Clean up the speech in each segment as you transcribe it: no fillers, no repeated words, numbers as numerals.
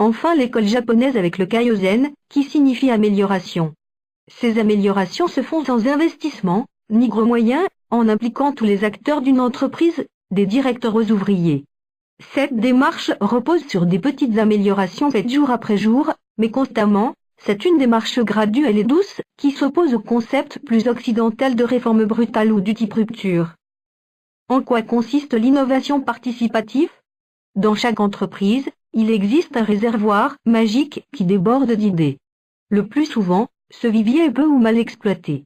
Enfin l'école japonaise avec le Kaizen, qui signifie amélioration. Ces améliorations se font sans investissement, ni gros moyens, en impliquant tous les acteurs d'une entreprise, des directeurs aux ouvriers. Cette démarche repose sur des petites améliorations faites jour après jour, mais constamment. C'est une démarche graduelle et douce, qui s'oppose au concept plus occidental de réforme brutale ou du type rupture. En quoi consiste l'innovation participative? Dans chaque entreprise, il existe un réservoir magique qui déborde d'idées. Le plus souvent, ce vivier est peu ou mal exploité.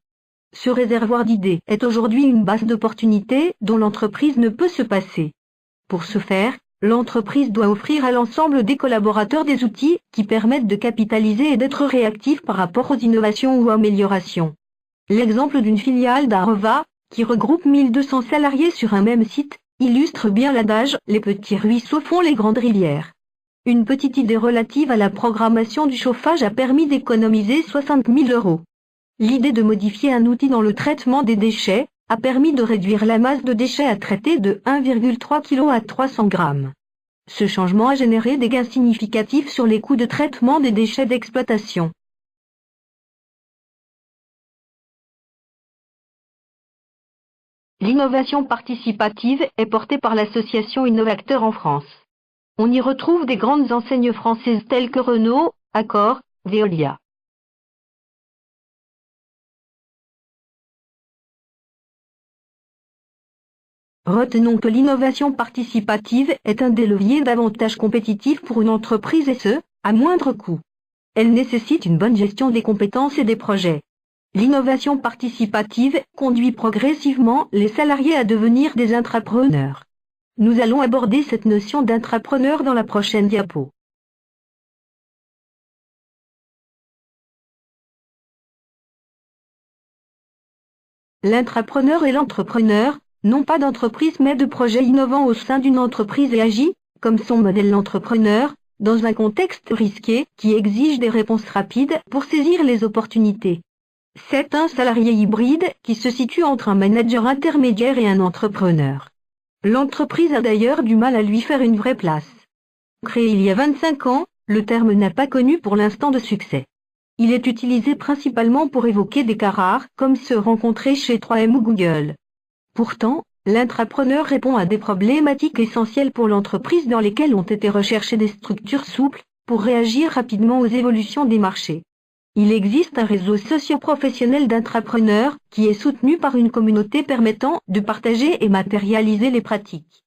Ce réservoir d'idées est aujourd'hui une base d'opportunités dont l'entreprise ne peut se passer. Pour ce faire, l'entreprise doit offrir à l'ensemble des collaborateurs des outils qui permettent de capitaliser et d'être réactifs par rapport aux innovations ou améliorations. L'exemple d'une filiale d'Areva, qui regroupe 1200 salariés sur un même site, illustre bien l'adage « Les petits ruisseaux font les grandes rivières ». Une petite idée relative à la programmation du chauffage a permis d'économiser 60 000 €. L'idée de modifier un outil dans le traitement des déchets a permis de réduire la masse de déchets à traiter de 1,3 kg à 300 grammes. Ce changement a généré des gains significatifs sur les coûts de traitement des déchets d'exploitation. L'innovation participative est portée par l'association Innovateurs en France. On y retrouve des grandes enseignes françaises telles que Renault, Accor, Veolia. Retenons que l'innovation participative est un des leviers d'avantage compétitif pour une entreprise et ce, à moindre coût. Elle nécessite une bonne gestion des compétences et des projets. L'innovation participative conduit progressivement les salariés à devenir des intrapreneurs. Nous allons aborder cette notion d'intrapreneur dans la prochaine diapo. L'intrapreneur est l'entrepreneur, non pas d'entreprise mais de projet innovant au sein d'une entreprise et agit, comme son modèle l'entrepreneur, dans un contexte risqué qui exige des réponses rapides pour saisir les opportunités. C'est un salarié hybride qui se situe entre un manager intermédiaire et un entrepreneur. L'entreprise a d'ailleurs du mal à lui faire une vraie place. Créé il y a 25 ans, le terme n'a pas connu pour l'instant de succès. Il est utilisé principalement pour évoquer des cas rares comme ceux rencontrés chez 3M ou Google. Pourtant, l'intrapreneur répond à des problématiques essentielles pour l'entreprise dans lesquelles ont été recherchées des structures souples pour réagir rapidement aux évolutions des marchés. Il existe un réseau socio-professionnel d'intrapreneurs qui est soutenu par une communauté permettant de partager et matérialiser les pratiques.